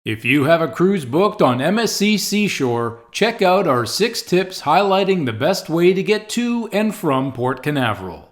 If you have a cruise booked on MSC Seashore, check out our 6 tips highlighting the best way to get to and from Port Canaveral.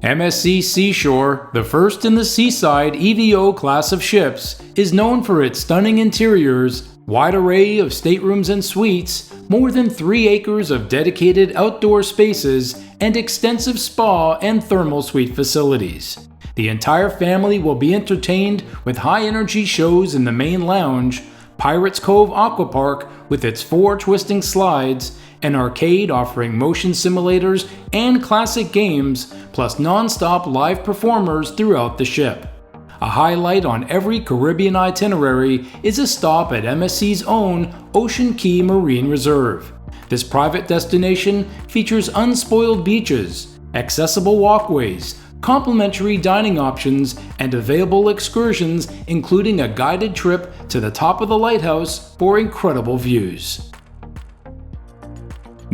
MSC Seashore, the first in the Seaside EVO class of ships, is known for its stunning interiors, wide array of staterooms and suites, more than 3 acres of dedicated outdoor spaces, and extensive spa and thermal suite facilities. The entire family will be entertained with high-energy shows in the main lounge, Pirates Cove AquaPark with its 4 twisting slides, an arcade offering motion simulators and classic games, plus non-stop live performers throughout the ship. A highlight on every Caribbean itinerary is a stop at MSC's own Ocean Cay Marine Reserve. This private destination features unspoiled beaches, accessible walkways, complimentary dining options, and available excursions including a guided trip to the top of the lighthouse for incredible views.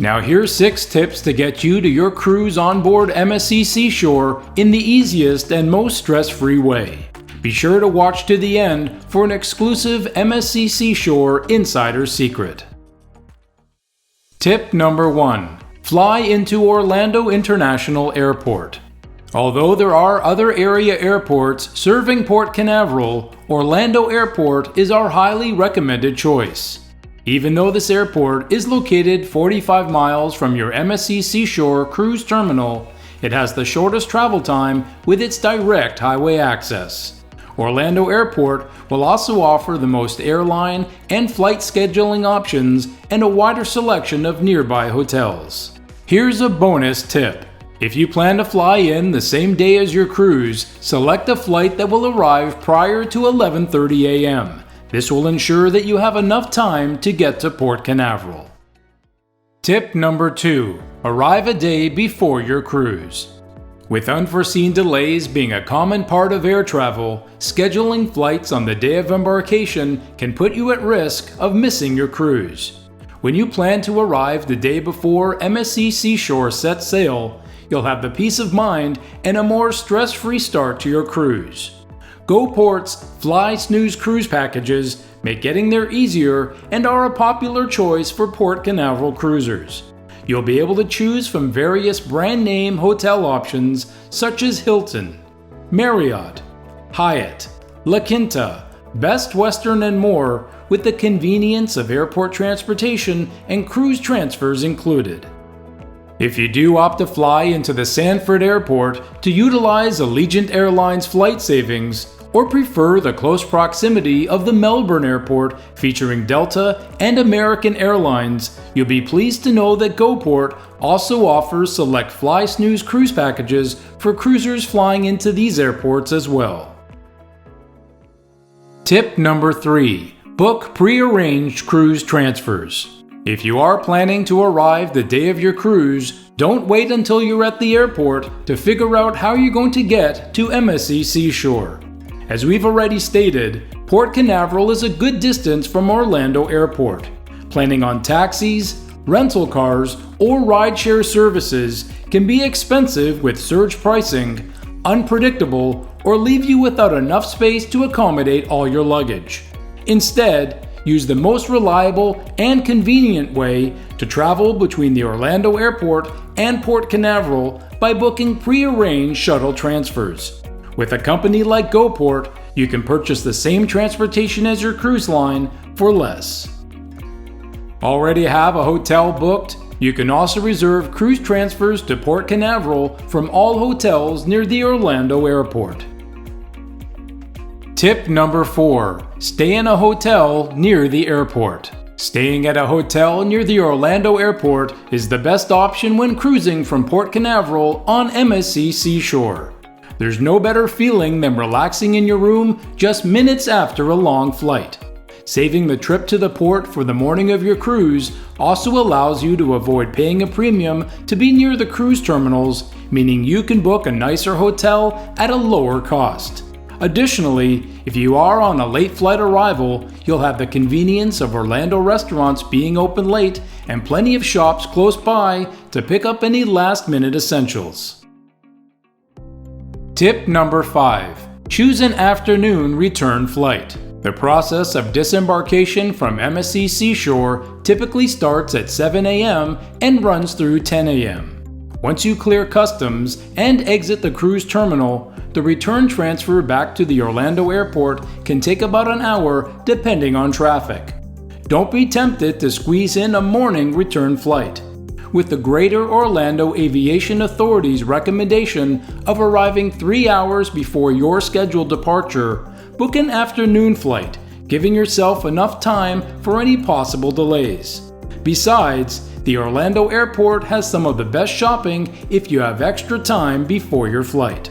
Now here's 6 tips to get you to your cruise on board MSC Seashore in the easiest and most stress-free way. Be sure to watch to the end for an exclusive MSC Seashore insider secret. Tip number 1. Fly into Orlando International Airport. Although there are other area airports serving Port Canaveral, Orlando Airport is our highly recommended choice. Even though this airport is located 45 miles from your MSC Seashore cruise terminal, it has the shortest travel time with its direct highway access. Orlando Airport will also offer the most airline and flight scheduling options and a wider selection of nearby hotels. Here's a bonus tip. If you plan to fly in the same day as your cruise, select a flight that will arrive prior to 11:30 a.m. This will ensure that you have enough time to get to Port Canaveral. Tip number 2. Arrive a day before your cruise. With unforeseen delays being a common part of air travel, scheduling flights on the day of embarkation can put you at risk of missing your cruise. When you plan to arrive the day before MSC Seashore sets sail, you'll have the peace of mind and a more stress-free start to your cruise. GoPort's Fly Snooze cruise packages make getting there easier and are a popular choice for Port Canaveral cruisers. You'll be able to choose from various brand name hotel options such as Hilton, Marriott, Hyatt, La Quinta, Best Western and more, with the convenience of airport transportation and cruise transfers included. If you do opt to fly into the Sanford Airport to utilize Allegiant Airlines flight savings, or prefer the close proximity of the Melbourne Airport featuring Delta and American Airlines, you'll be pleased to know that GoPort also offers select Fly Snooze cruise packages for cruisers flying into these airports as well. Tip number 3. Book pre-arranged cruise transfers. If you are planning to arrive the day of your cruise, don't wait until you're at the airport to figure out how you're going to get to MSC Seashore. As we've already stated, Port Canaveral is a good distance from Orlando Airport. Planning on taxis, rental cars, or rideshare services can be expensive with surge pricing, unpredictable, or leave you without enough space to accommodate all your luggage. Instead, use the most reliable and convenient way to travel between the Orlando Airport and Port Canaveral by booking pre-arranged shuttle transfers. With a company like GoPort, you can purchase the same transportation as your cruise line for less. Already have a hotel booked? You can also reserve cruise transfers to Port Canaveral from all hotels near the Orlando Airport. Tip number 4. Stay in a hotel near the airport. Staying at a hotel near the Orlando Airport is the best option when cruising from Port Canaveral on MSC Seashore. There's no better feeling than relaxing in your room just minutes after a long flight. Saving the trip to the port for the morning of your cruise also allows you to avoid paying a premium to be near the cruise terminals, meaning you can book a nicer hotel at a lower cost. Additionally, if you are on a late flight arrival, you'll have the convenience of Orlando restaurants being open late and plenty of shops close by to pick up any last-minute essentials. Tip number 5. Choose an afternoon return flight. The process of disembarkation from MSC Seashore typically starts at 7 a.m. and runs through 10 a.m. Once you clear customs and exit the cruise terminal, the return transfer back to the Orlando airport can take about an hour depending on traffic. Don't be tempted to squeeze in a morning return flight. With the Greater Orlando Aviation Authority's recommendation of arriving 3 hours before your scheduled departure, book an afternoon flight, giving yourself enough time for any possible delays. Besides, the Orlando airport has some of the best shopping if you have extra time before your flight.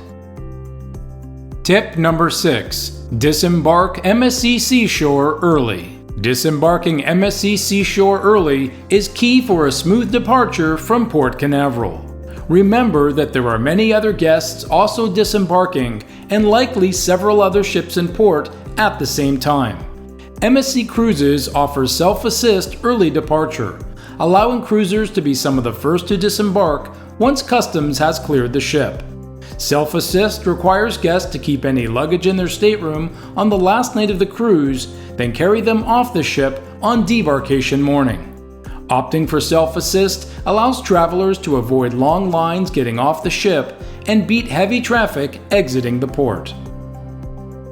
Tip number 6. Disembark MSC Seashore early. Disembarking MSC Seashore early is key for a smooth departure from Port Canaveral. Remember that there are many other guests also disembarking and likely several other ships in port at the same time. MSC Cruises offers self-assist early departure, allowing cruisers to be some of the first to disembark once customs has cleared the ship. Self-assist requires guests to keep any luggage in their stateroom on the last night of the cruise, then carry them off the ship on debarkation morning. Opting for self-assist allows travelers to avoid long lines getting off the ship and beat heavy traffic exiting the port.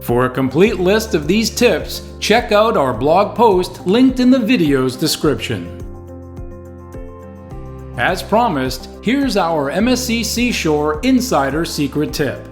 For a complete list of these tips, check out our blog post linked in the video's description. As promised, here's our MSC Seashore Insider Secret Tip.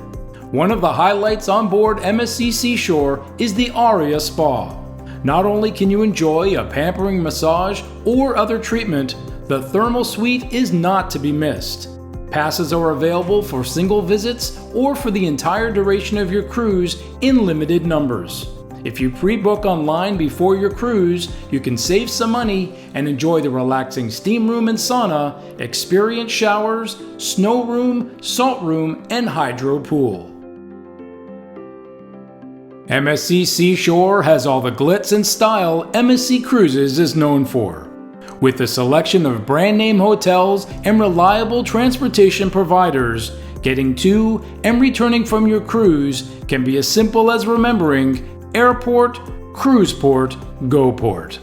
One of the highlights on board MSC Seashore is the Aria Spa. Not only can you enjoy a pampering massage or other treatment, the thermal suite is not to be missed. Passes are available for single visits or for the entire duration of your cruise in limited numbers. If you pre-book online before your cruise, you can save some money and enjoy the relaxing steam room and sauna, experience showers, snow room, salt room, and hydro pool. MSC Seashore has all the glitz and style MSC Cruises is known for. With a selection of brand name hotels and reliable transportation providers, getting to and returning from your cruise can be as simple as remembering Airport, Cruise Port, Go Port.